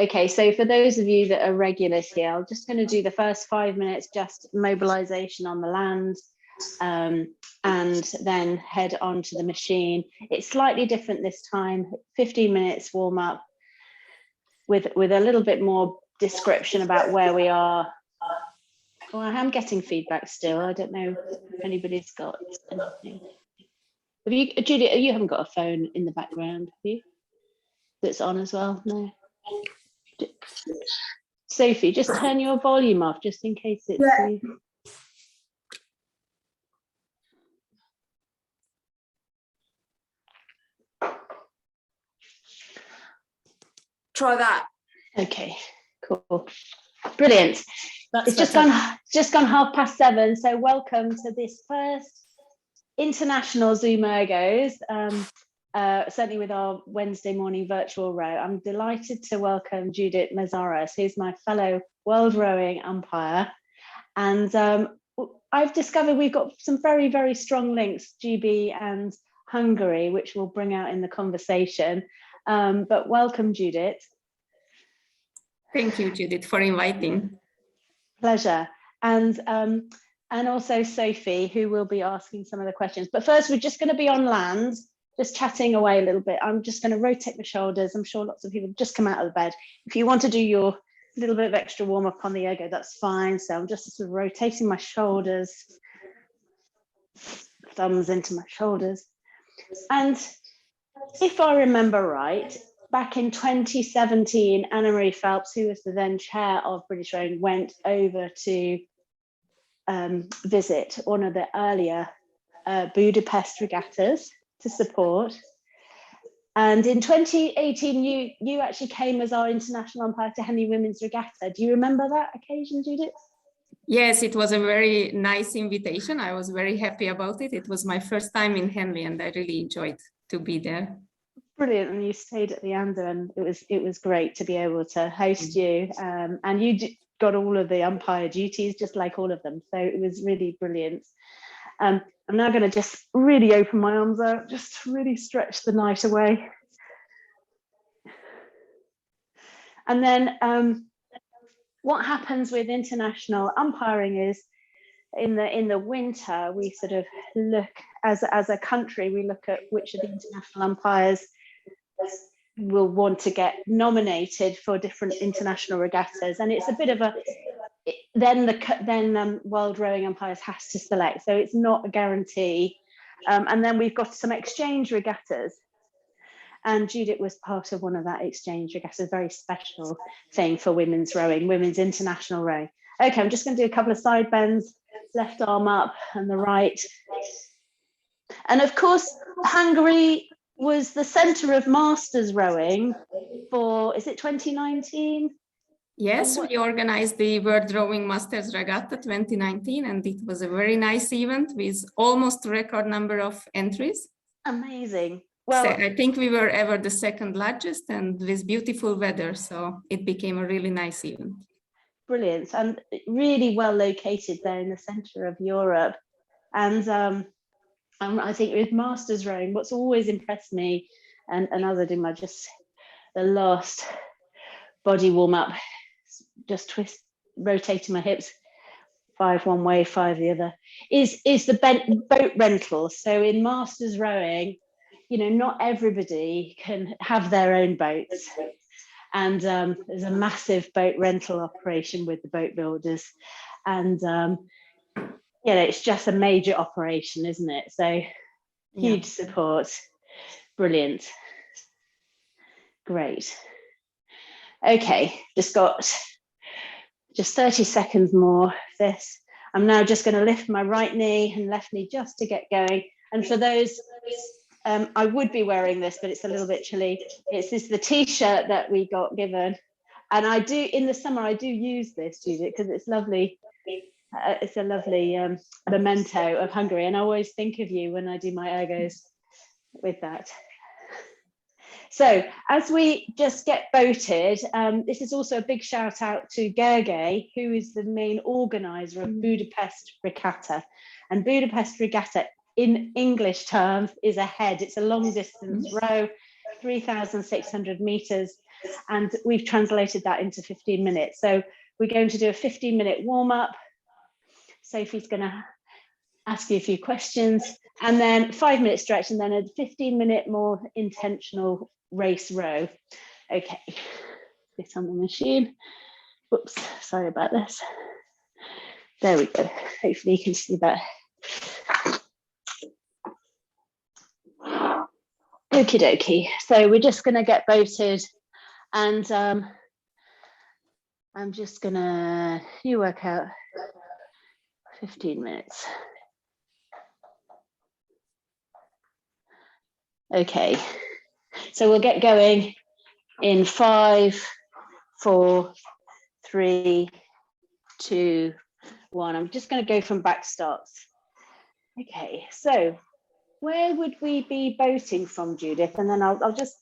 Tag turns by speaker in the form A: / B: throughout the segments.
A: Okay, so for those of you that are regulars here, I'm just going to do the first 5 minutes, just mobilisation on the land, and then head on to the machine. It's slightly different this time, 15 minutes warm up with a little bit more description about where we are. Well, I am getting feedback still. I don't know if anybody's got anything. Have you, Judith, you haven't got a phone in the background, have you? That's on as well? No. Sophie, just turn your volume off just in case it's you.
B: Try that.
A: Okay, cool. Brilliant. It's just gone 7:30, so welcome to this first international Zoom Ergos, certainly with our Wednesday morning virtual row. I'm delighted to welcome Judith Meszaros, who's my fellow world rowing umpire. And I've discovered we've got some very, very strong links, GB and Hungary, which we'll bring out in the conversation. But welcome, Judith.
B: Thank you, Judith, for inviting.
A: Pleasure. And also Sophie, who will be asking some of the questions. But first, we're just going to be on land, just chatting away a little bit. I'm just going to rotate my shoulders. I'm sure lots of people have just come out of the bed. If you want to do your little bit of extra warm up on the ergo, that's fine. So I'm just sort of rotating my shoulders, thumbs into my shoulders. And if I remember right, back in 2017, Anna-Marie Phelps, who was the then chair of British Rowing, went over to visit one of the earlier Budapest regattas to support. And in 2018, you actually came as our international umpire to Henley Women's Regatta. Do you remember that occasion, Judith?
B: Yes, it was a very nice invitation. I was very happy about it. It was my first time in Henley, and I really enjoyed to be there.
A: Brilliant. And you stayed at the Ander, and it was great to be able to host you. And you got all of the umpire duties, just like all of them. So it was really brilliant. I'm now going to just really open my arms out, just really stretch the night away. And then what happens with international umpiring is in the winter, we sort of look, as a country, we look at which of the international umpires will want to get nominated for different international regattas. And it's a bit of a, then World Rowing Umpires has to select, so it's not a guarantee. And then we've got some exchange regattas, and Judith was part of one of that exchange regatta, a very special thing for women's rowing, women's international rowing. Okay, I'm just going to do a couple of side bends, left arm up and the right. And of course, Hungary was the centre of masters rowing for, is it 2019?
B: Yes, we organized the World Rowing Masters Regatta 2019, and it was a very nice event with almost a record number of entries.
A: Amazing. Well,
B: so I think we were ever the second largest, and with beautiful weather, so it became a really nice event.
A: Brilliant, and really well located there in the centre of Europe. And I think with masters rowing, what's always impressed me, and as I do my the last body warm up, just rotating my hips, 5 one way, 5 the other, is the boat rental. So in masters rowing, you know, not everybody can have their own boats, and there's a massive boat rental operation with the boat builders, and you know, it's just a major operation, isn't it? So huge support. Brilliant. Great. Okay, just got 30 seconds more of this. I'm now just going to lift my right knee and left knee just to get going. And for those, I would be wearing this, but it's a little bit chilly. This is the t-shirt that we got given. And I do, in the summer, I do use this, Judith, because it's lovely. It's a lovely memento of Hungary. And I always think of you when I do my ergos with that. So as we just get voted, this is also a big shout out to Gergely, who is the main organizer of Budapest Regatta. And Budapest Regatta in English terms is a head. It's a long distance row, 3,600 meters. and we've translated that into 15 minutes. So we're going to do a 15-minute warm-up. Sophie's going to ask you a few questions, and then 5-minute stretch, and then a 15-minute more intentional race row. Okay, get on the machine. Whoops, sorry about this. There we go. Hopefully you can see that. Okie dokie. So we're just going to get voted, and I'm just going to, you work out 15 minutes. Okay, so we'll get going in 5, 4, 3, 2, 1. I'm just going to go from back starts. Okay, so where would we be voting from, Judith? And then I'll just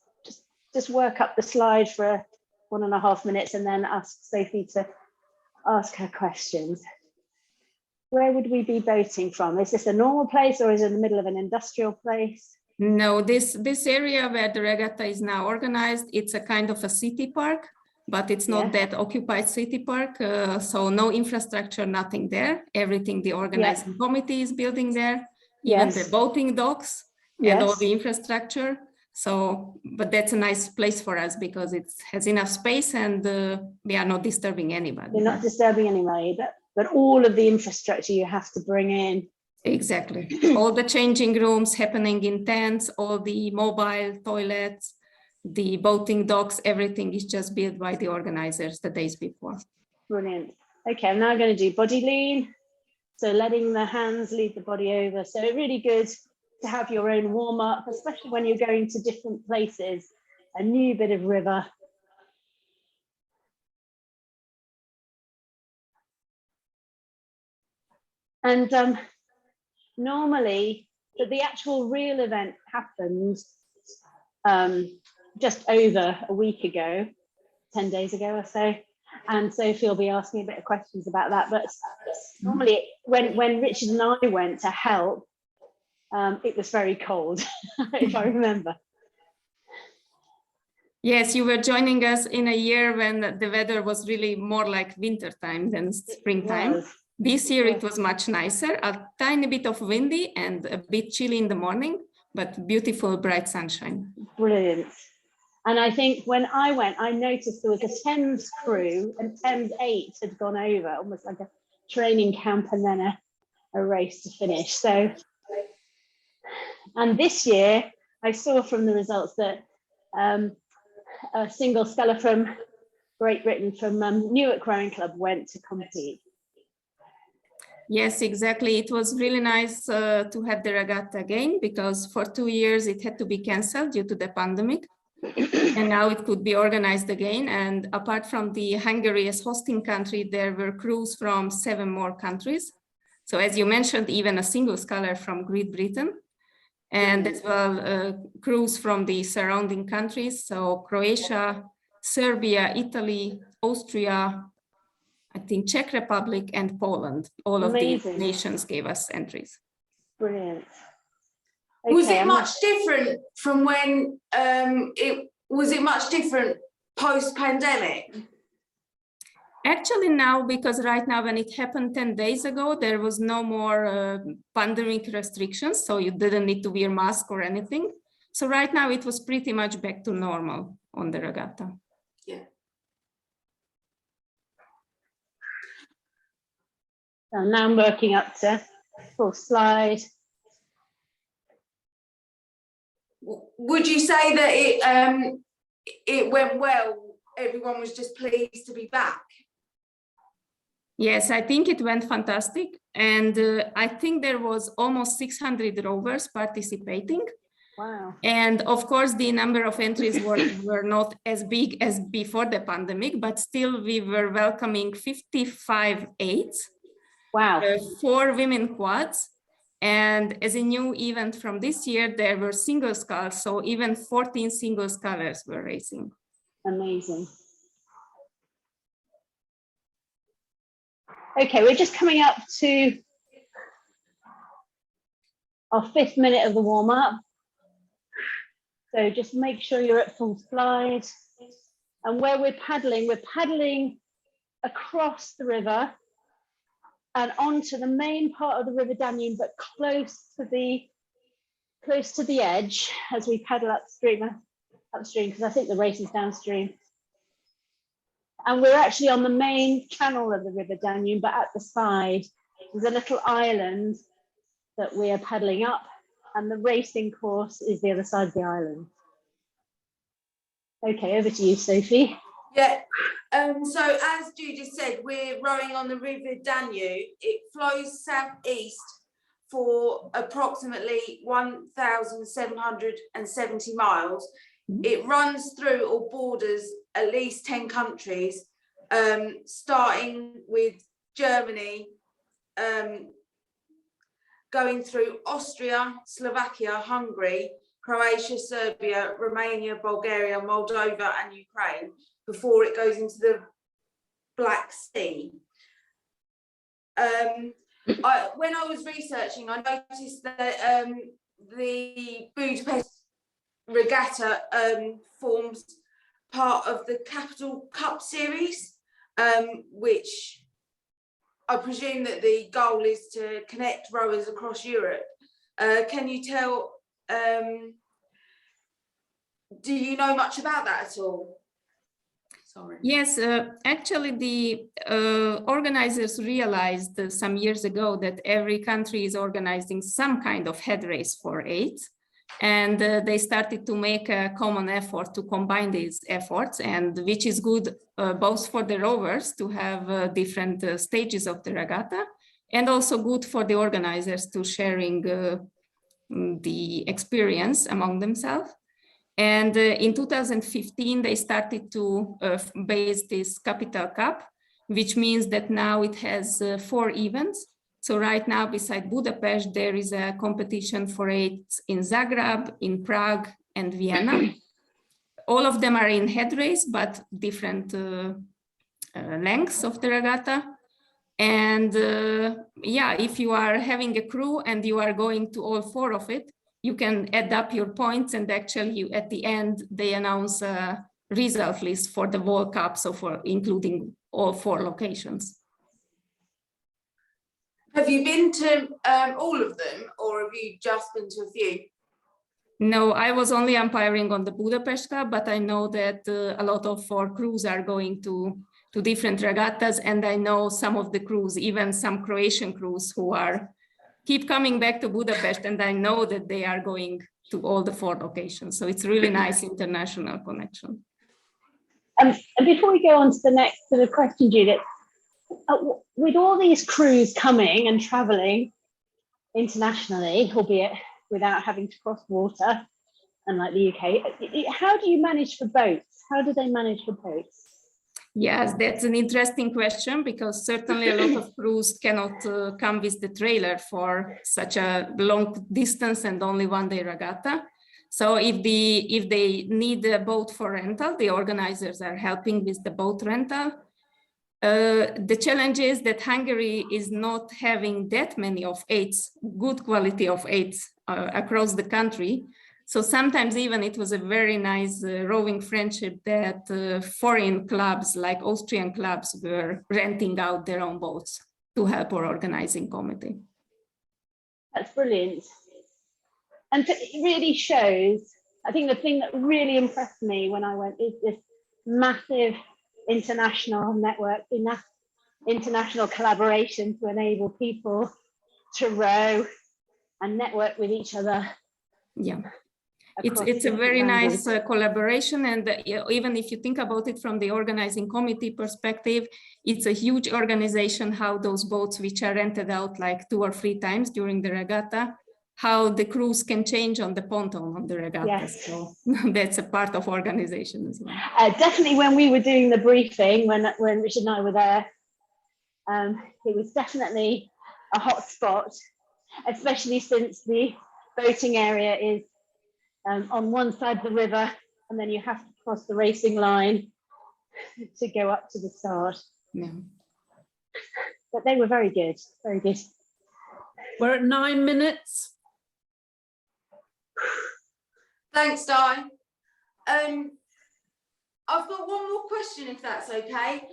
A: work up the slide for 1.5 minutes and then ask Sophie to ask her questions. Where would we be voting from? Is this a normal place, or is it in the middle of an industrial place?
B: No, this area where the regatta is now organized, it's a kind of a city park, but it's not that occupied city park. So no infrastructure, nothing there. Everything the organizing committee is building there, even the boating docks and all the infrastructure. So, but that's a nice place for us because it has enough space, and we are not disturbing anybody.
A: You're not disturbing anybody, but all of the infrastructure you have to bring in.
B: Exactly. All the changing rooms happening in tents, all the mobile toilets, the boating docks, everything is just built by the organizers the days before.
A: Brilliant. Okay, I'm now going to do body lean. So letting the hands lead the body over. So really good to have your own warm up, especially when you're going to different places, a new bit of river. And normally, the actual real event happens just over a week ago, 10 days ago or so. And Sophie will be asking a bit of questions about that. But normally, when Richard and I went to help, it was very cold, if I remember.
B: Yes, you were joining us in a year when the weather was really more like winter time than springtime. This year it was much nicer, a tiny bit of windy and a bit chilly in the morning, but beautiful bright sunshine.
A: Brilliant. And I think when I went, I noticed there was a Thames crew, and Thames 8 had gone over, almost like a training camp and then a race to finish. So, and this year I saw from the results that a single sculler from Great Britain, from Newark Rowing Club, went to compete.
B: Yes, exactly. It was really nice to have the regatta again, because for 2 years it had to be cancelled due to the pandemic. And now it could be organized again. And apart from the Hungary as hosting country, there were crews from 7 more countries. So as you mentioned, even a single sculler from Great Britain, and as well crews from the surrounding countries. So Croatia, Serbia, Italy, Austria, I think Czech Republic and Poland. All of these nations gave us entries.
A: Brilliant. Okay,
C: was it much different from when was it much different post-pandemic?
B: Actually now, because right now when it happened 10 days ago, there was no more pandemic restrictions, so you didn't need to wear a mask or anything. So right now it was pretty much back to normal on the regatta.
C: Yeah.
A: So now I'm working up to full slide.
C: Would you say that it went well? Everyone was just pleased to be back?
B: Yes, I think it went fantastic. And I think there was almost 600 rowers participating.
A: Wow.
B: And of course, the number of entries were not as big as before the pandemic, but still we were welcoming 55 eights.
A: Wow.
B: 4 women quads. And as a new event from this year, there were single sculls, so even 14 single scullers were racing.
A: Amazing. Okay, we're just coming up to our 5th minute of the warm-up. So just make sure you're at full slide. And where we're paddling across the river and onto the main part of the River Danube, but close to the edge as we paddle upstream, because I think the race is downstream. And we're actually on the main channel of the River Danube, but at the side, there's a little island that we are paddling up, and the racing course is the other side of the island. Okay, over to you, Sophie.
C: Yeah, so as Judith said, we're rowing on the River Danube. It flows southeast for approximately 1,770 miles. It runs through or borders at least 10 countries, starting with Germany, going through Austria, Slovakia, Hungary, Croatia, Serbia, Romania, Bulgaria, Moldova, and Ukraine before it goes into the Black Sea. When I was researching, I noticed that the Budapest Regatta forms part of the Capital Cup series, which I presume that the goal is to connect rowers across Europe. Can you tell, do you know much about that at all? Sorry.
B: Yes, actually the organizers realized some years ago that every country is organizing some kind of head race for AIDS. And they started to make a common effort to combine these efforts, and which is good both for the rowers to have different stages of the regatta, and also good for the organizers to sharing the experience among themselves. And in 2015, they started to base this Capital Cup, which means that now it has 4 events. So right now, beside Budapest, there is a competition for AIDS in Zagreb, in Prague, and Vienna. All of them are in head race, but different lengths of the regatta. And yeah, if you are having a crew and you are going to all 4 of it, you can add up your points, and actually at the end, they announce a result list for the World Cup, so for including all 4 locations.
C: Have you been to all of them, or have you just been to a few?
B: No, I was only umpiring on the Budapest Cup, but I know that a lot of our crews are going to different regattas, and I know some of the crews, even some Croatian crews who keep coming back to Budapest, and I know that they are going to all the 4 locations. So it's really nice international connection.
A: And before we go on to the next sort of question, Judith, with all these crews coming and traveling internationally, albeit without having to cross water, unlike the UK, how do you manage for boats? How do they manage for boats?
B: Yes, that's an interesting question, because certainly a lot of crews cannot come with the trailer for such a long distance and only one-day regatta. So if they need a boat for rental, the organizers are helping with the boat rental. The challenge is that Hungary is not having that many of AIDS, good quality of AIDS across the country. So sometimes even it was a very nice rowing friendship that foreign clubs like Austrian clubs were renting out their own boats to help our organizing committee.
A: That's brilliant. And it really shows, I think the thing that really impressed me when I went is this massive international network, enough international collaboration to enable people to row and network with each other.
B: Yeah, it's a very nice collaboration, and even if you think about it from the organizing committee perspective, it's a huge organization how those boats which are rented out like 2 or 3 times during the regatta, how the crews can change on the pontoon on the regatta. Yes. So that's a part of organization as well.
A: Definitely when we were doing the briefing, when Richard and I were there, it was definitely a hot spot, especially since the boating area is on one side of the river, and then you have to cross the racing line to go up to the start.
B: Yeah.
A: But they were very good, very good.
D: We're at 9 minutes.
C: Thanks, Di. I've got one more question, if that's okay.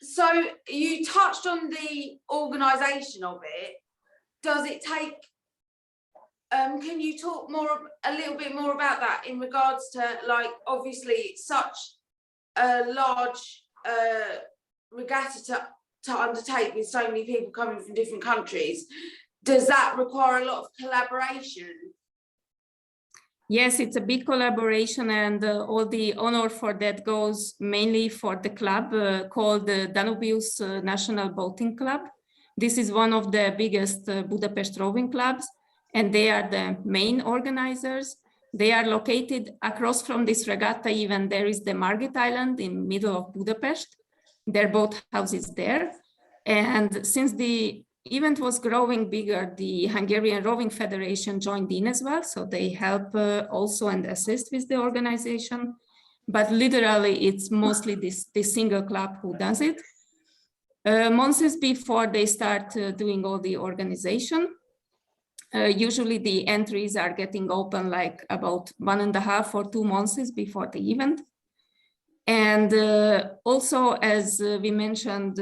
C: So you touched on the organisation of it. Does it take? Can you talk a little bit more about that in regards to, like, obviously it's such a large regatta to undertake with so many people coming from different countries. Does that require a lot of collaboration?
B: Yes, it's a big collaboration, and all the honor for that goes mainly for the club called the Danubius National Boating Club. This is one of the biggest Budapest rowing clubs, and they are the main organizers. They are located across from this regatta. Even there is the Margit Island in middle of Budapest. Their boat house is there. And since the event was growing bigger, the Hungarian Rowing Federation joined in as well. So they help also and assist with the organization. But literally, it's mostly this single club who does it. Months before they start doing all the organization, usually the entries are getting open like about 1.5 or 2 months before the event. And also, as we mentioned,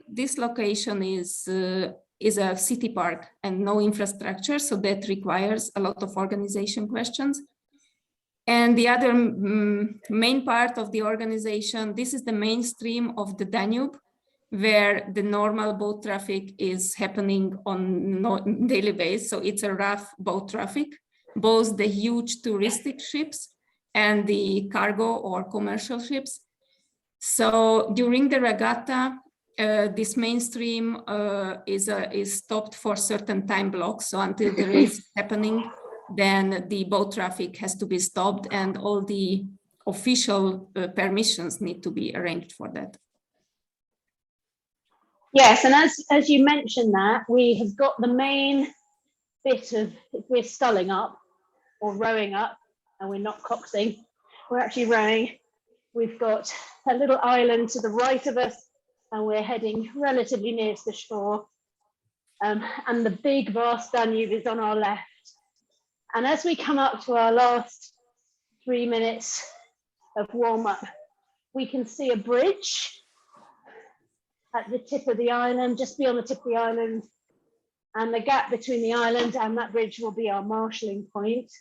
B: this location is a city park and no infrastructure, so that requires a lot of organization questions. And the other main part of the organization, this is the mainstream of the Danube, where the normal boat traffic is happening on daily basis. So it's a rough boat traffic, both the huge touristic ships and the cargo or commercial ships. So during the regatta, this mainstream is stopped for certain time blocks. So until the race is happening, then the boat traffic has to be stopped, and all the official permissions need to be arranged for that.
A: Yes, and as you mentioned that, we have got the main bit of, if we're sculling up or rowing up, and we're not coxing, we're actually rowing. We've got a little island to the right of us, and we're heading relatively near to the shore. And the big vast Danube is on our left. And as we come up to our last 3 minutes of warm up, we can see a bridge at the tip of the island, just beyond the tip of the island. And the gap between the island and that bridge will be our marshalling point.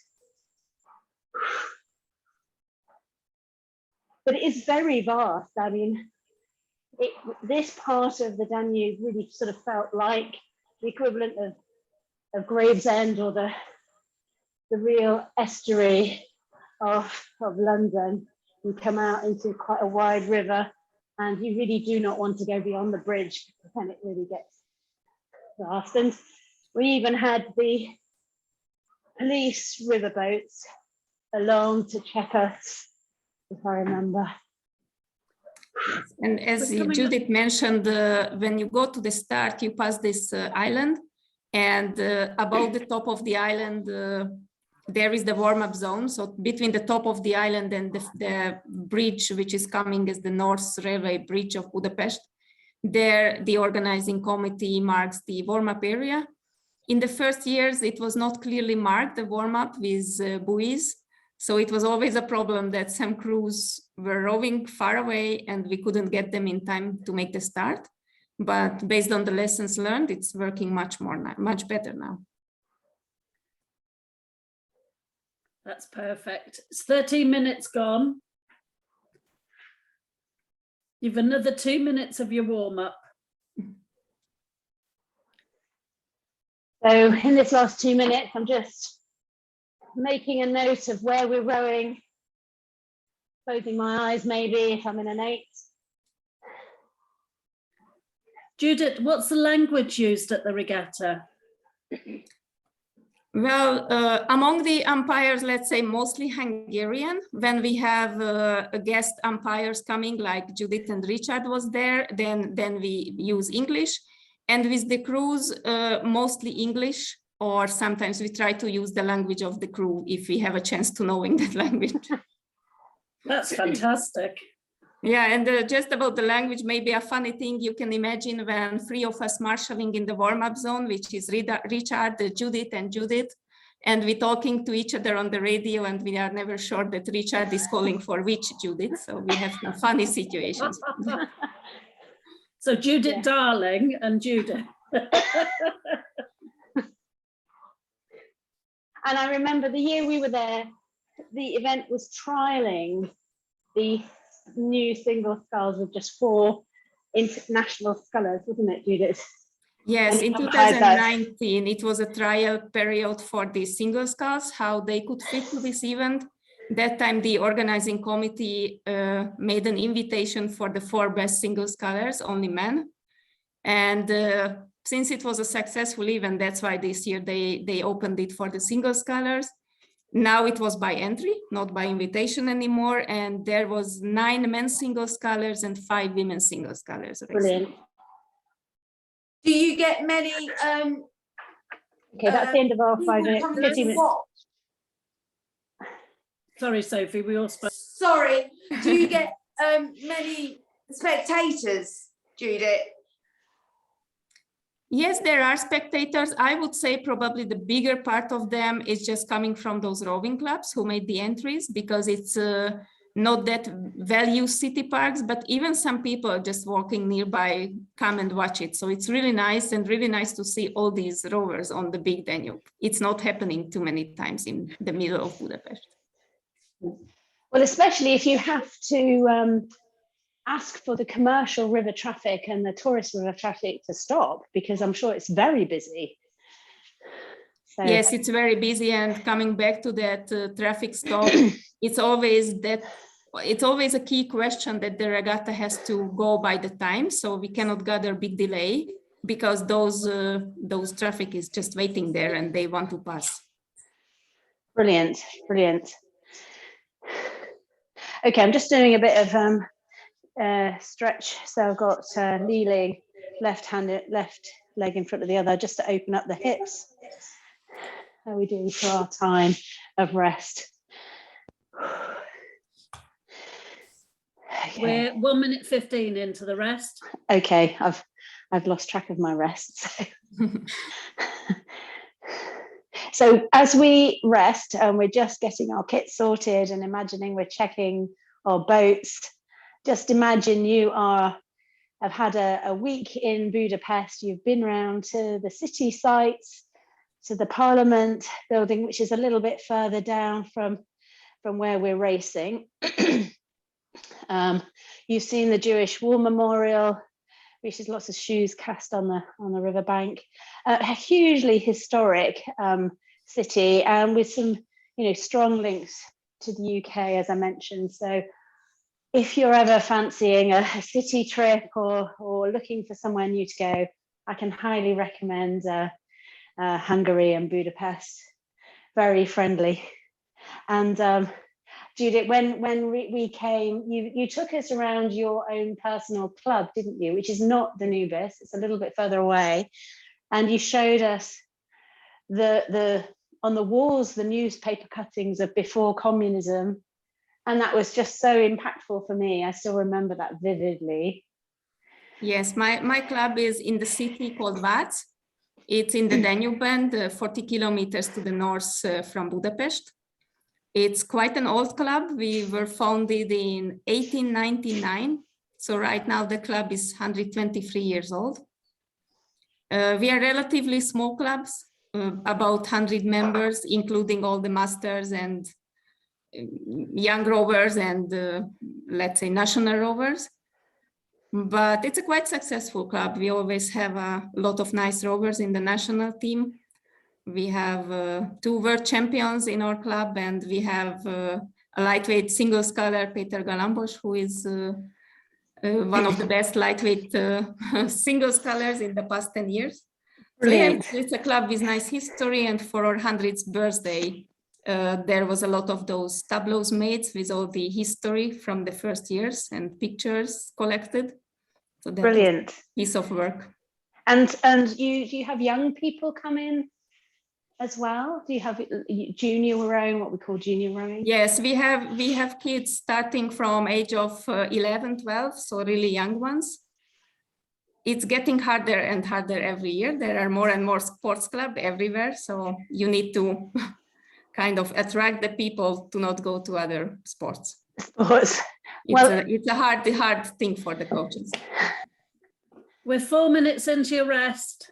A: But it is very vast. I mean, this part of the Danube really sort of felt like the equivalent of Gravesend, or the real estuary of London. You come out into quite a wide river, and you really do not want to go beyond the bridge, because then it really gets vast. And we even had the police riverboats along to check us, if I remember.
B: And as Judith mentioned, when you go to the start, you pass this island, and above the top of the island, there is the warm-up zone. So between the top of the island and the bridge, which is coming as the North Railway Bridge of Budapest, there the organizing committee marks the warm-up area. In the first years, it was not clearly marked, the warm-up with buoys. So it was always a problem that some crews were rowing far away and we couldn't get them in time to make the start. But based on the lessons learned, it's working much better now.
D: That's perfect. It's 13 minutes gone. You've another 2 minutes of your warm-up.
A: So in this last 2 minutes, I'm just making a note of where we're rowing, closing my eyes maybe if I'm in an 8.
D: Judith, what's the language used at the regatta?
B: Well, among the umpires, let's say mostly Hungarian. When we have guest umpires coming, like Judith and Richard was there, then we use English. And with the crews, mostly English, or sometimes we try to use the language of the crew if we have a chance to knowing that language.
D: That's fantastic.
B: Yeah, and just about the language, maybe a funny thing you can imagine when 3 of us marshalling in the warm-up zone, which is Richard, Judith, and Judith, and we're talking to each other on the radio, and we are never sure that Richard is calling for which Judith. So we have some funny situations.
D: So Judith,
A: Yeah.
D: darling, and Judith.
A: And I remember the year we were there, the event was trialing the new single sculls with just 4 international scullers, wasn't it, Judith?
B: Yes,
A: And
B: in
A: how high is that?
B: 2019, it was a trial period for the single sculls, how they could fit to this event. That time, the organizing committee made an invitation for the 4 best single scullers, only men. And since it was a successful event, that's why this year they opened it for the single scullers. Now it was by entry, not by invitation anymore. And there was 9 men single scullers and 5 women single scullers.
A: Brilliant.
C: Do you get many
A: Okay, that's the end of our 5 minutes,
C: coming
A: 50
C: to
A: minutes.
C: watch?
D: Sorry, Sophie, we all spoke.
C: Sorry, do you get many spectators, Judith?
B: Yes, there are spectators. I would say probably the bigger part of them is just coming from those rowing clubs who made the entries, because it's not that value city parks, but even some people just walking nearby come and watch it. So it's really nice, and really nice to see all these rowers on the big Danube. It's not happening too many times in the middle of Budapest.
A: Well, especially if you have to ask for the commercial river traffic and the tourist river traffic to stop, because I'm sure it's very busy. So,
B: Yes, it's very busy, and coming back to that traffic stop, it's always a key question that the regatta has to go by the time, so we cannot gather big delay, because those traffic is just waiting there and they want to pass.
A: brilliant, brilliant. Okay, I'm just doing a bit of stretch. So I've got kneeling, left leg in front of the other, just to open up the hips. How are we doing for our time of rest? Okay.
D: We're 1 minute 15 into the rest.
A: Okay, I've lost track of my rest. So as we rest, and we're just getting our kit sorted and imagining we're checking our boats, just imagine you have had a week in Budapest. You've been around to the city sites, to the Parliament building, which is a little bit further down from where we're racing. You've seen the Jewish War Memorial, which is lots of shoes cast on the riverbank. A hugely historic city, and with some strong links to the UK, as I mentioned. So if you're ever fancying a city trip or looking for somewhere new to go, I can highly recommend Hungary and Budapest. Very friendly. And Judith, when we came, you took us around your own personal club, didn't you? Which is not the Nubis, it's a little bit further away. And you showed us on the walls, the newspaper cuttings of before communism. And that was just so impactful for me. I still remember that vividly.
B: Yes, my club is in the city called Vác. It's in the Danube band, 40 kilometers to the north from Budapest. It's quite an old club. We were founded in 1899. So right now the club is 123 years old. We are relatively small clubs, about 100 members, including all the masters and young rowers and let's say national rowers. But it's a quite successful club. We always have a lot of nice rowers in the national team. We have 2 world champions in our club, and we have a lightweight single sculler, Peter Galambos, who is one of the best lightweight single scullers in the past 10 years.
A: Brilliant.
B: So yeah, it's a club with nice history, and for our 100th birthday, there was a lot of those tableaus made with all the history from the first years and pictures collected. So that
A: Brilliant.
B: was a piece of work.
A: And you have young people come in as well? Do you have junior rowing, what we call junior rowing?
B: Yes, we have kids starting from age of 11, 12, so really young ones. it's getting harder and harder every year. There are more and more sports clubs everywhere. So you need to kind of attract the people to not go to other sports. It's a hard thing for the coaches.
D: We're 4 minutes into your rest.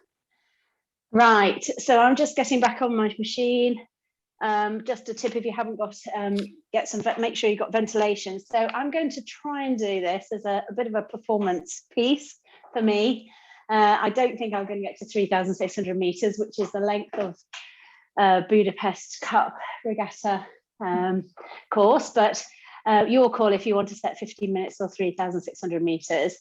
A: Right, so I'm just getting back on my machine. Just a tip, if you haven't got, make sure you've got ventilation. So I'm going to try and do this as a bit of a performance piece for me. I don't think I'm going to get to 3,600 meters, which is the length of Budapest Cup Regatta course, but your call if you want to set 15 minutes or 3,600 meters.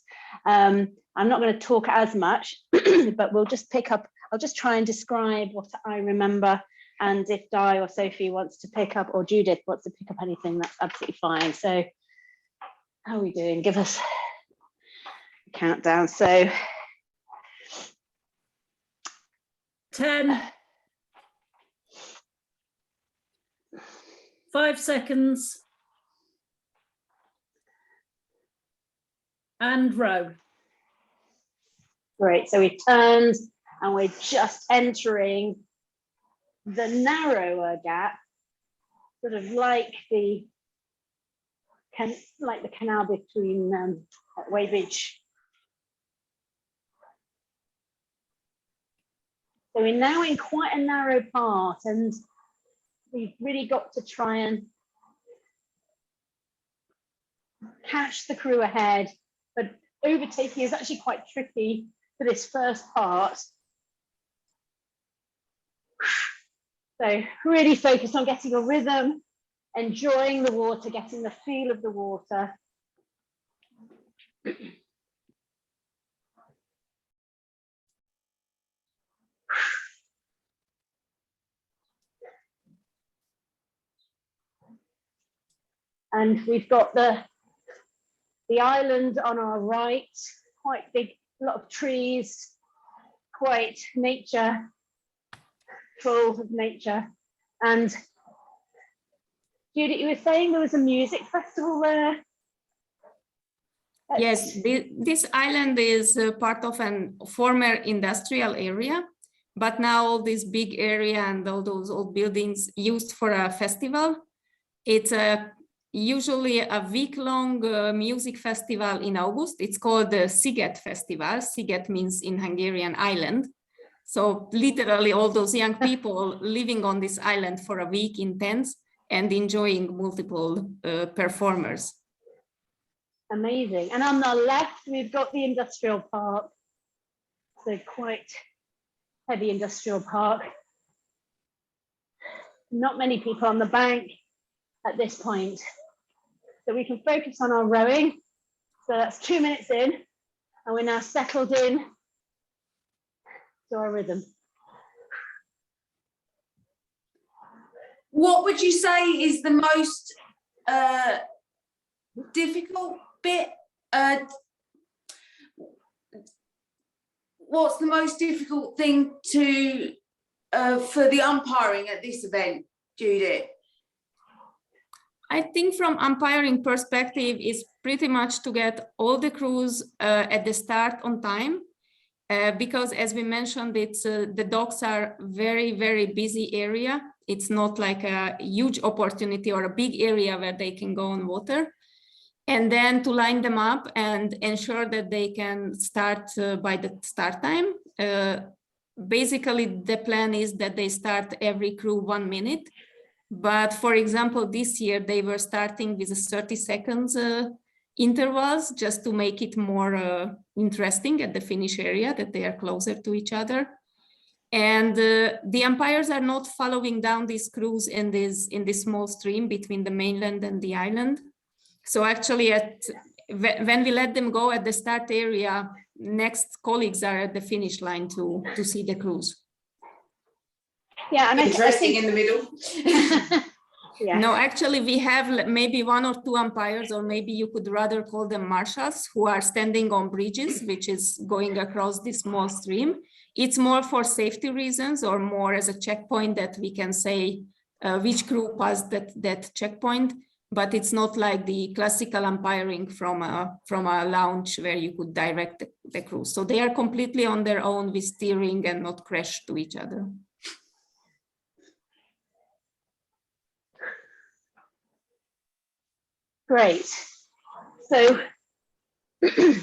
A: I'm not going to talk as much, but we'll just pick up, I'll just try and describe what I remember, and if Di or Sophie wants to pick up, or Judith wants to pick up anything, that's absolutely fine. So how are we doing? Give us a countdown. So
D: 10, 5 seconds, and row.
A: Great, so we turned and we're just entering the narrower gap, sort of like the canal between Weybridge. So we're now in quite a narrow part, and we've really got to try and catch the crew ahead, but overtaking is actually quite tricky for this first part. So really focus on getting a rhythm, enjoying the water, getting the feel of the water. And we've got the island on our right, quite big, a lot of trees, quite nature, full of nature. And Judith, you were saying there was a music festival there?
B: Yes, this island is part of a former industrial area, but now all this big area and all those old buildings used for a festival. It's usually a week-long music festival in August. It's called the Sziget Festival. Sziget means in Hungarian island. So literally all those young people living on this island for a week in tents and enjoying multiple performers.
A: Amazing. And on the left, we've got the industrial park. So quite heavy industrial park. Not many people on the bank at this point. So we can focus on our rowing. So that's 2 minutes in, and we're now settled in to our rhythm.
C: What would you say is the most difficult bit? What's the most difficult thing to for the umpiring at this event, Judith?
B: I think from umpiring perspective is pretty much to get all the crews at the start on time, because as we mentioned, it's the docks are very, very busy area. It's not like a huge opportunity or a big area where they can go on water. And then to line them up and ensure that they can start by the start time. Basically, the plan is that they start every crew 1 minute. But for example, this year they were starting with 30 seconds intervals just to make it more interesting at the finish area, that they are closer to each other. And the umpires are not following down these crews in this small stream between the mainland and the island. So actually when we let them go at the start area, next colleagues are at the finish line to see the crews.
A: Yeah, and
C: interesting in the middle.
A: Yeah.
B: No, actually we have maybe 1 or 2 umpires, or maybe you could rather call them marshals, who are standing on bridges, which is going across this small stream. It's more for safety reasons, or more as a checkpoint that we can say which crew passed that checkpoint. but it's not like the classical umpiring from a lounge where you could direct the cruise. So they are completely on their own with steering and not crash to each other.
A: Great. So so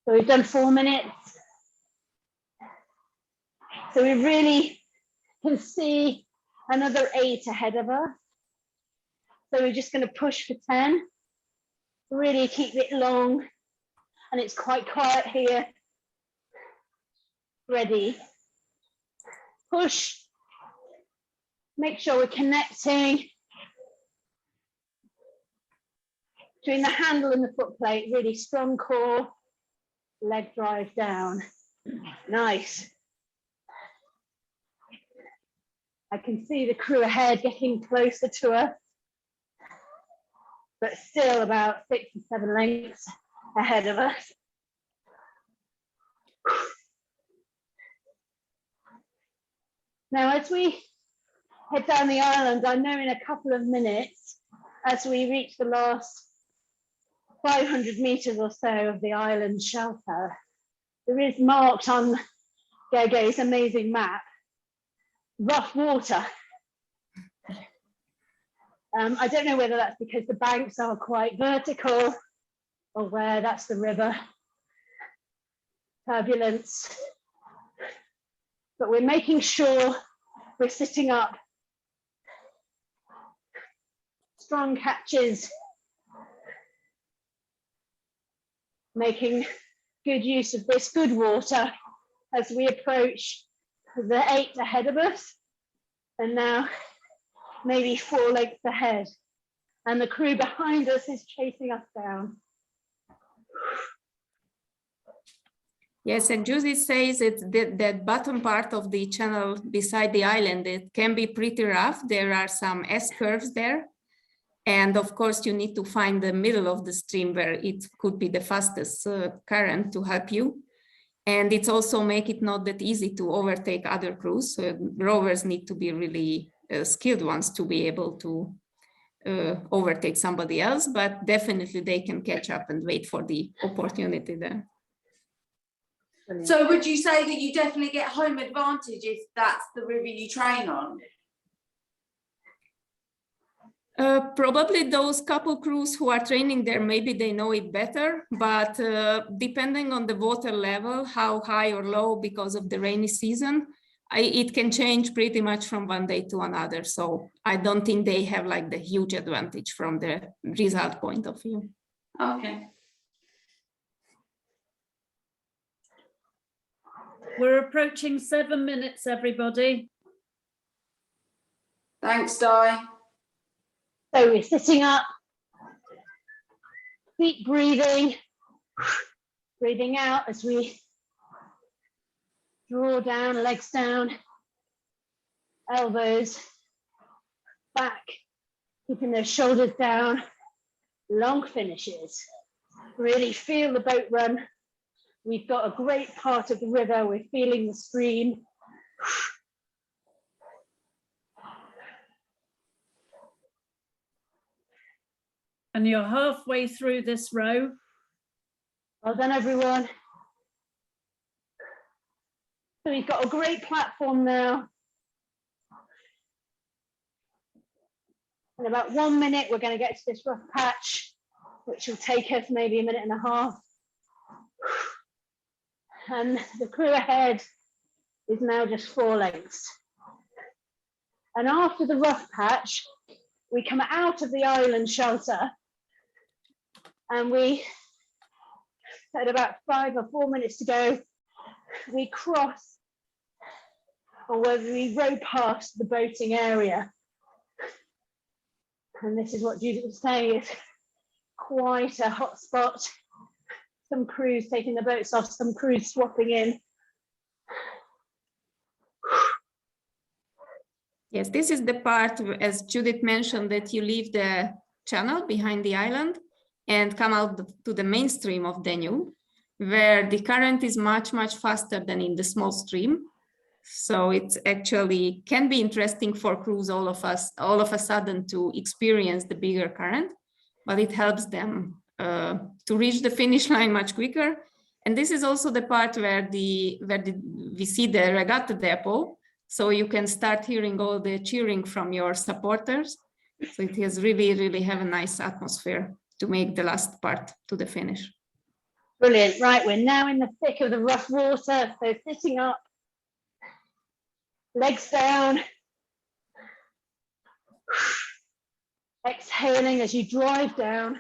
A: we've done 4 minutes. So we really can see another 8 ahead of us. So we're just going to push for 10. Really keep it long. And it's quite quiet here. Ready. Push. Make sure we're connecting between the handle and the foot plate. Really strong core. Leg drive down. Nice. I can see the crew ahead getting closer to us, but still about 6 or 7 lengths ahead of us. Now, as we head down the island, I know in a couple of minutes, as we reach the last 500 meters or so of the island shelter, there is marked on Gergely's amazing map, rough water. I don't know whether that's because the banks are quite vertical or where that's the river. Turbulence. But we're making sure we're sitting up. Strong catches. Making good use of this good water as we approach the 8 ahead of us, and now maybe 4 lengths ahead, and the crew behind us is chasing us down.
B: Yes, and Judith says it's that bottom part of the channel beside the island, it can be pretty rough. There are some S-curves there. And of course, you need to find the middle of the stream where it could be the fastest current to help you. And it's also make it not that easy to overtake other crews. So rowers need to be really skilled ones to be able to overtake somebody else, but definitely they can catch up and wait for the opportunity there.
C: So would you say that you definitely get home advantage if that's the river you train on?
B: Probably those couple crews who are training there, maybe they know it better, but depending on the water level, how high or low because of the rainy season, it can change pretty much from one day to another. So I don't think they have like the huge advantage from the result point of view.
C: Okay.
D: We're approaching 7 minutes, everybody.
C: Thanks, Di.
A: So we're sitting up, deep breathing, breathing out as we draw down, legs down, elbows back, keeping those shoulders down, long finishes. Really feel the boat run. We've got a great part of the river. We're feeling the stream.
D: And you're halfway through this row.
A: Well done, everyone. So we've got a great platform now. In about 1 minute, we're going to get to this rough patch, which will take us maybe a minute and a half. And the crew ahead is now just 4 lengths. And after the rough patch, we come out of the island shelter, and we, at about 5 or 4 minutes to go, we cross, or whether we row past the boating area. And this is what Judith was saying, is quite a hot spot. Some crews taking the boats off, some crews swapping in.
B: Yes, this is the part, as Judith mentioned, that you leave the channel behind the island and come out to the mainstream of Danube, where the current is much, much faster than in the small stream. So it's actually can be interesting for crews all of a sudden to experience the bigger current, but it helps them to reach the finish line much quicker. And this is also the part where we see the regatta depot. So you can start hearing all the cheering from your supporters. So it has really have a nice atmosphere to make the last part to the finish.
A: Brilliant. Right, we're now in the thick of the rough water. So sitting up, legs down, exhaling as you drive down.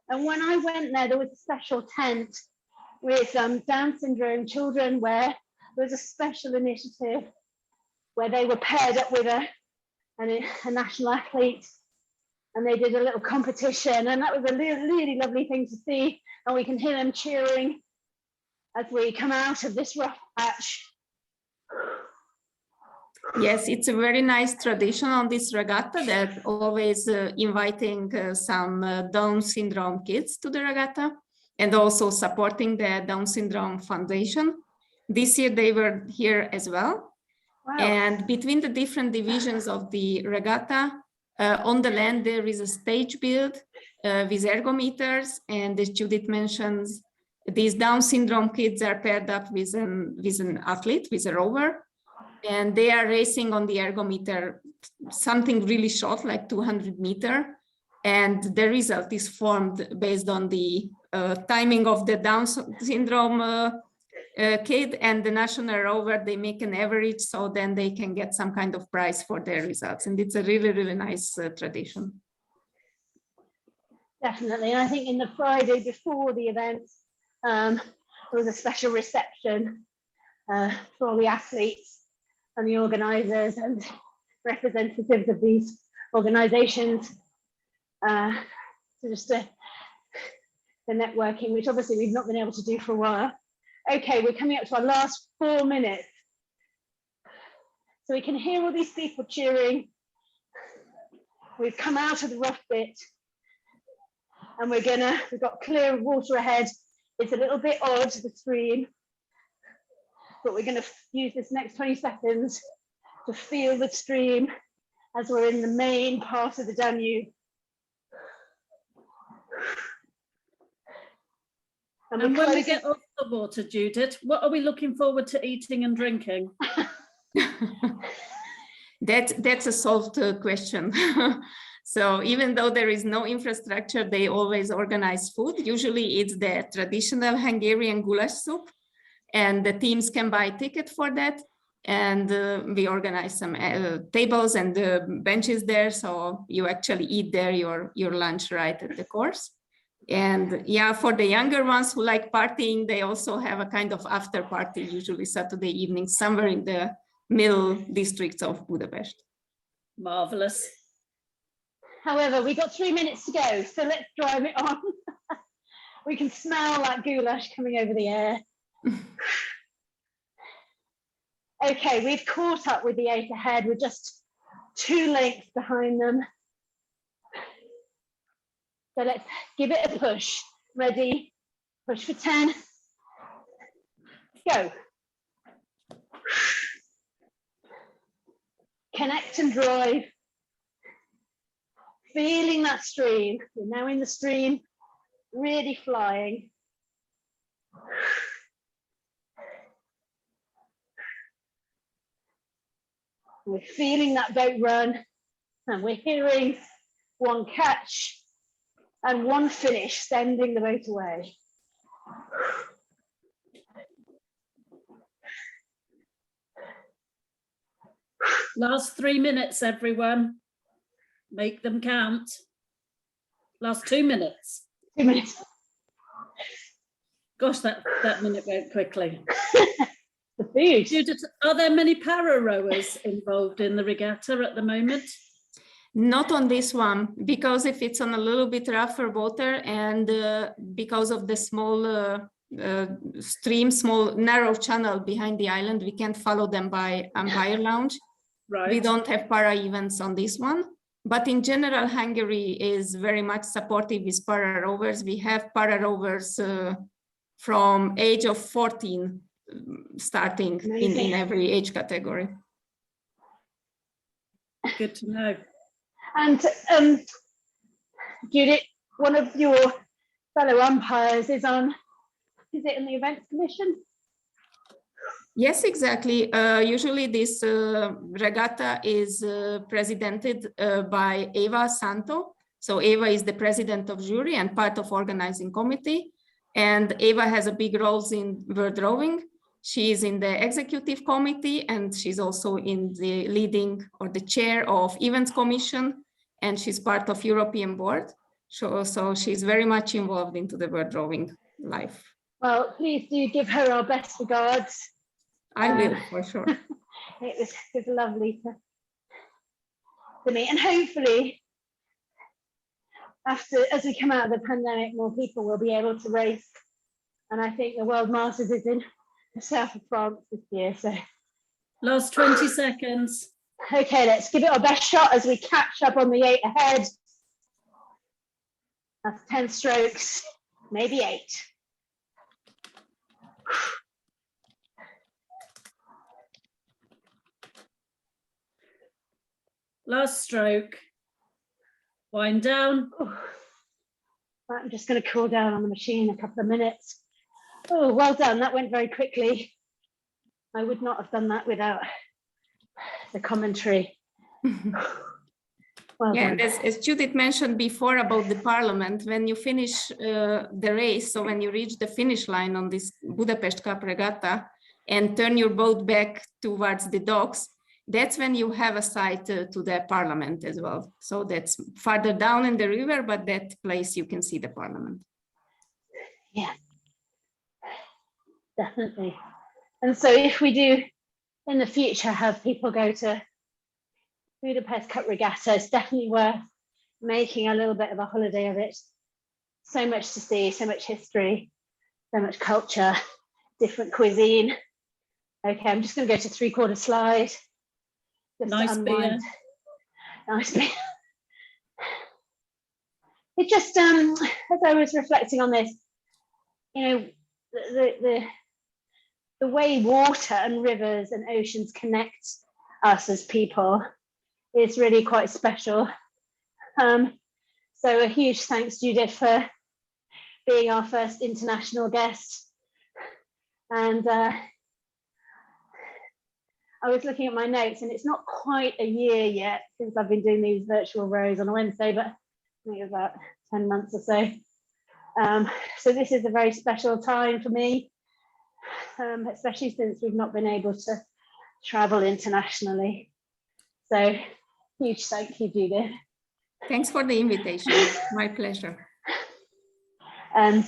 A: And when I went there was a special tent with Down syndrome children where there was a special initiative where they were paired up with a national athlete, and they did a little competition, and that was a really lovely thing to see, and we can hear them cheering as we come out of this rough patch.
B: Yes, it's a very nice tradition on this regatta that always inviting some Down syndrome kids to the regatta and also supporting the Down syndrome foundation. This year they were here as well.
A: Wow.
B: And between the different divisions of the regatta, on the land there is a stage built with ergometers, and as Judith mentions, these Down syndrome kids are paired up with an athlete, with a rower, and they are racing on the ergometer, something really short, like 200 meters, and the result is formed based on the timing of the Down syndrome kid and the national rover. They make an average, so then they can get some kind of prize for their results, and it's a really nice tradition.
A: Definitely, and I think in the Friday before the event, there was a special reception for all the athletes and the organisers and representatives of these organisations. So just the networking, which obviously we've not been able to do for a while. Okay, we're coming up to our last 4 minutes. So we can hear all these people cheering. We've come out of the rough bit, and we've got clear water ahead. It's a little bit odd, the stream, but we're gonna use this next 20 seconds to feel the stream as we're in the main part of the Danube.
D: And when we get off the water, Judith, what are we looking forward to eating and drinking?
B: That's a solved question. So even though there is no infrastructure, they always organize food. Usually it's the traditional Hungarian goulash soup, and the teams can buy a ticket for that. And we organize some tables and benches there, so you actually eat there your lunch right at the course. And yeah, for the younger ones who like partying, they also have a kind of after party, usually Saturday evening, somewhere in the middle districts of Budapest.
D: Marvelous.
A: However, we got 3 minutes to go, so let's drive it on. We can smell that goulash coming over the air. Okay, we've caught up with the 8 ahead. We're just 2 lengths behind them. So let's give it a push. Ready? Push for 10. Go. Connect and drive. Feeling that stream. We're now in the stream, really flying. We're feeling that boat run, and we're hearing 1 catch and 1 finish, sending the boat away.
D: Last 3 minutes, everyone. Make them count. Last 2 minutes.
A: 2 minutes.
D: Gosh, that minute went quickly.
A: The food.
D: Judith, are there many para rowers involved in the regatta at the moment?
B: Not on this one, because if it's on a little bit rougher water and because of the small stream, small narrow channel behind the island, we can't follow them by Umpire Lounge.
D: Right.
B: We don't have para events on this one. But in general, Hungary is very much supportive with para rowers. We have para rowers from age of 14, starting in every age category.
D: Good to know.
A: And Judith, one of your fellow umpires is it in the events commission?
B: Yes, exactly. Usually this regatta is presidented by Eva Santo. So Eva is the president of jury and part of organizing committee. And Eva has a big role in world rowing. She is in the executive committee and she's also in the leading or the chair of events commission, and she's part of European board. So she's very much involved into the world rowing life.
A: Well, please do give her our best regards.
B: I will, for sure.
A: It was lovely to meet, and hopefully as we come out of the pandemic, more people will be able to race. And I think the World Masters is in the south of France this year. So
D: Last 20 seconds.
A: okay, let's give it our best shot as we catch up on the 8 ahead. That's 10 strokes, maybe 8.
D: Last stroke. Wind down.
A: I'm just going to cool down on the machine a couple of minutes. Oh, well done. That went very quickly. I would not have done that without the commentary. Well
B: Yeah,
A: done.
B: and as Judith mentioned before about the parliament, when you finish the race, so when you reach the finish line on this Budapest Cup regatta and turn your boat back towards the docks, that's when you have a sight to the parliament as well. So that's farther down in the river, but that place you can see the parliament.
A: Yeah, definitely. And so if we do in the future have people go to Budapest Cup Regatta, it's definitely worth making a little bit of a holiday of it. So much to see, so much history, so much culture, different cuisine. Okay, I'm just going to go to 3/4 slide. Just
D: Nice beer.
A: Nice beer. It just, as I was reflecting on this, you know, the way water and rivers and oceans connect us as people is really quite special. So a huge thanks, Judith, for being our first international guest. And I was looking at my notes, and it's not quite a year yet since I've been doing these virtual rows on a Wednesday, but I think it was about 10 months or so. So this is a very special time for me, especially since we've not been able to travel internationally. So huge thank you, Judith.
B: Thanks for the invitation. My pleasure.
A: And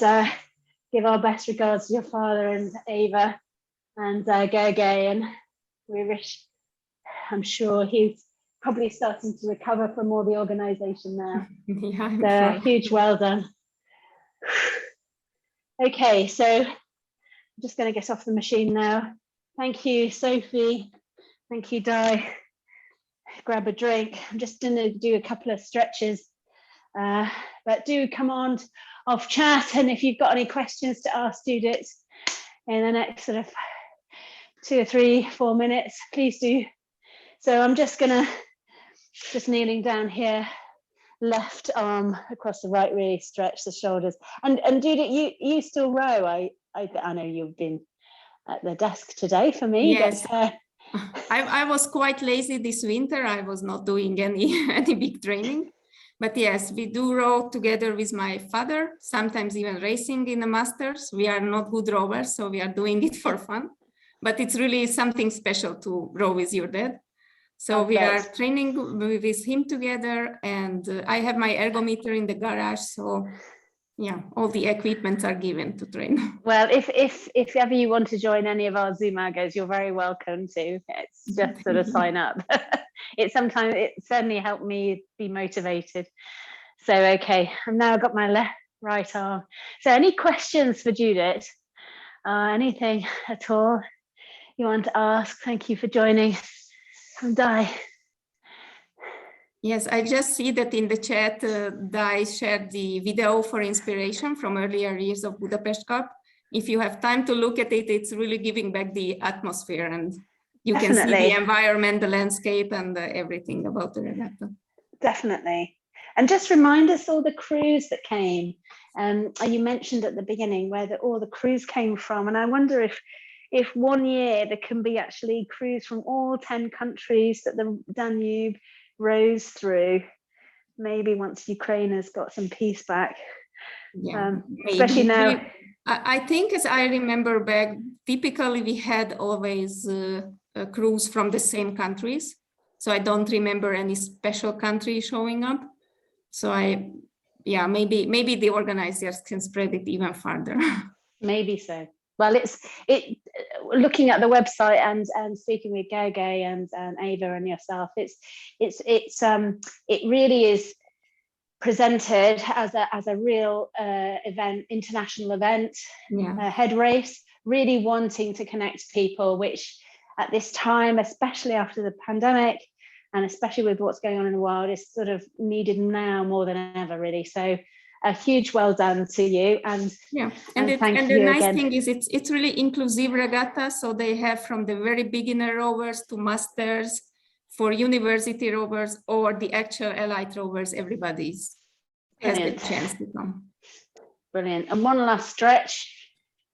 A: give our best regards to your father and Eva and Gergely, and we wish, I'm sure he's probably starting to recover from all the organisation now.
B: Yeah, I'm
A: So
B: sure.
A: huge well done. Okay, so I'm just going to get off the machine now. Thank you, Sophie. Thank you, Di. Grab a drink. I'm just going to do a couple of stretches, but do come on off chat, and if you've got any questions to ask Judith in the next sort of 2 or 3, 4 minutes, please do. So I'm just gonna, just kneeling down here, left arm across the right, really stretch the shoulders. And Judith, you still row. I know you've been at the desk today for me.
B: Yes.
A: But,
B: I was quite lazy this winter. I was not doing any big training. But yes, we do row together with my father, sometimes even racing in the masters. We are not good rowers, so we are doing it for fun. But it's really something special to row with your dad. So we are training with him together, and I have my ergometer in the garage. So yeah, all the equipments are given to train.
A: well, if ever you want to join any of our Zoom algos, you're very welcome to. It's just sort of sign up. It certainly helped me be motivated. So okay, I've now got my right arm. So any questions for Judith? Anything at all you want to ask? Thank you for joining. Di.
B: Yes, I just see that in the chat, Di shared the video for inspiration from earlier years of Budapest Cup. if you have time to look at it, it's really giving back the atmosphere, and you can see
A: Definitely.
B: the environment, the landscape, and everything about the regatta.
A: Definitely. And just remind us all the crews that came. You mentioned at the beginning where all the crews came from, and I wonder if one year there can be actually crews from all 10 countries that the Danube rose through, maybe once Ukraine has got some peace back.
B: Yeah,
A: especially now.
B: I think, as I remember back, typically we had always crews from the same countries. So I don't remember any special country showing up. So maybe the organizers can spread it even farther. Maybe
A: so. Well, looking at the website and speaking with Gergely and Ava and yourself, it really is presented as a real event, international event, head race, really wanting to connect people, which at this time, especially after the pandemic, and especially with what's going on in the world, is sort of needed now more than ever, really. So a huge well done to you. And
B: the nice thing is it's really inclusive regatta. So they have from the very beginner rowers to masters, for university rowers or the actual elite rowers, everybody's has the chance to come.
A: Brilliant. And one last stretch.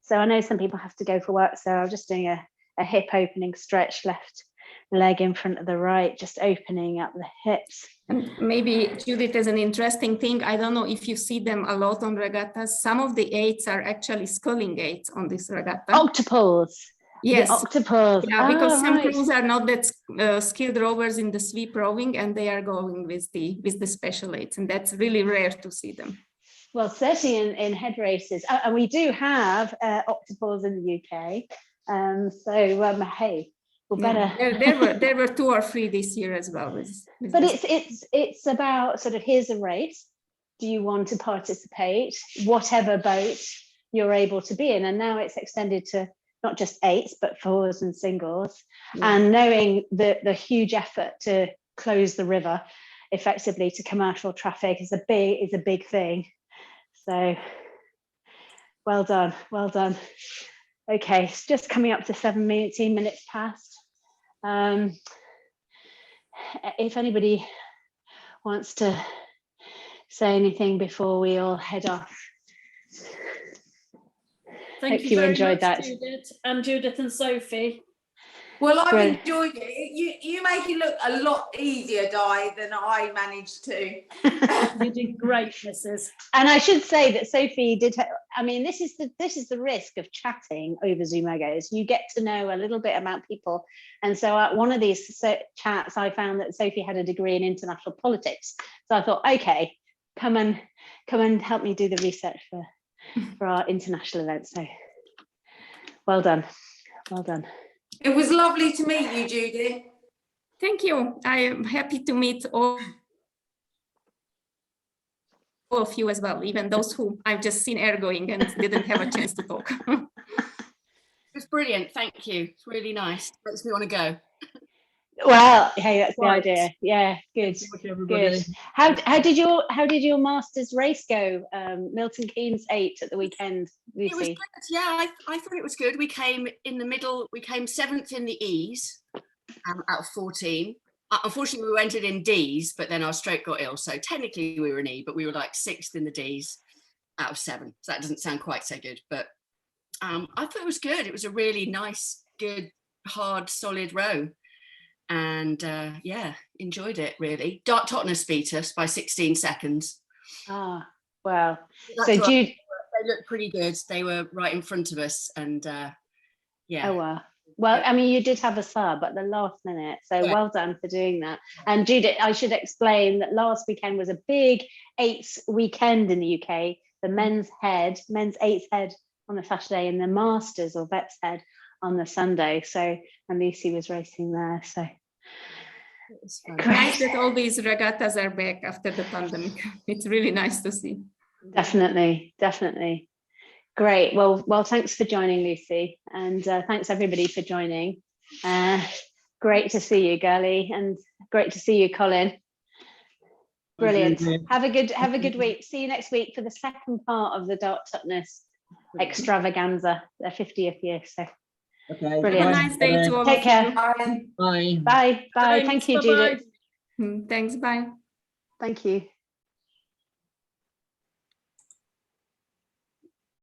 A: So I know some people have to go for work, so I'm just doing a hip opening stretch, left leg in front of the right, just opening up the hips.
B: And maybe Judith, as an interesting thing, I don't know if you see them a lot on regattas. Some of the eights are actually sculling eights on this regatta.
A: Octopals.
B: Yes.
A: The octopals.
B: Yeah, because some crews are not that skilled rowers in the sweep rowing, and they are going with the special eights, and that's really rare to see them.
A: Well, certainly in head races, and we do have octopals in the UK. Hey. Better.
B: There were 2 or 3 this year as well.
A: But it's about sort of, here's a race. Do you want to participate? Whatever boat you're able to be in, and now it's extended to not just eights but 4s and singles. And knowing the huge effort to close the river effectively to commercial traffic is a big thing. So well done. Okay, it's just coming up to 17 minutes past. If anybody wants to say anything before we all head off.
D: Thank you very much, that. Judith and Sophie.
C: Well, I've enjoyed it. You make it look a lot easier, Di, than I managed to.
D: You did great, Mrs.
A: And I should say that Sophie did. I mean, this is the risk of chatting over Zoomagos. You get to know a little bit about people, and so at one of these chats, I found that Sophie had a degree in international politics. So I thought, okay, come and help me do the research for our international events. So well done.
C: It was lovely to meet you, Judith.
B: Thank you. I am happy to meet all of you as well, even those who I've just seen ergoing and didn't have a chance to talk.
E: It was brilliant. Thank you. It's really nice. Makes me want to go.
A: Well, hey, that's the idea. Yeah, good. How did your masters race go? Milton Keynes 8 at the weekend, Lucy?
E: It was good. Yeah, I thought it was good. We came in the middle. We came 7th in the E's out of 14. Unfortunately, we entered in D's, but then our stroke got ill. So technically we were an E, but we were like 6th in the D's out of 7. So that doesn't sound quite so good, but I thought it was good. It was a really nice, good, hard, solid row. And enjoyed it really. Dart Totnes beat us by 16 seconds.
A: Ah, wow.
E: So they looked pretty good. They were right in front of us, and
A: Oh wow. Well, I mean, you did have a sub at the last minute, so well done for doing that. And Judith, I should explain that last weekend was a big 8s weekend in the UK. The men's eights head on the Saturday, and the masters or vets head on the Sunday. So, and Lucy was racing there. So
B: it's nice that all these regattas are back after the pandemic. It's really nice to see.
A: Definitely. Great. Well, thanks for joining, Lucy, and thanks everybody for joining. Great to see you, Gergely, and great to see you, Colin. Brilliant. Have a good week. See you next week for the second part of the Dart Totnes extravaganza, their 50th year. So
F: Okay.
A: Brilliant.
B: Have a nice day to all
A: take
B: of
A: care.
B: you.
C: Bye.
F: Bye.
A: Bye. Bye.
D: Thanks,
A: Thank you,
D: bye-bye.
A: Judith.
B: Thanks, bye.
A: Thank you.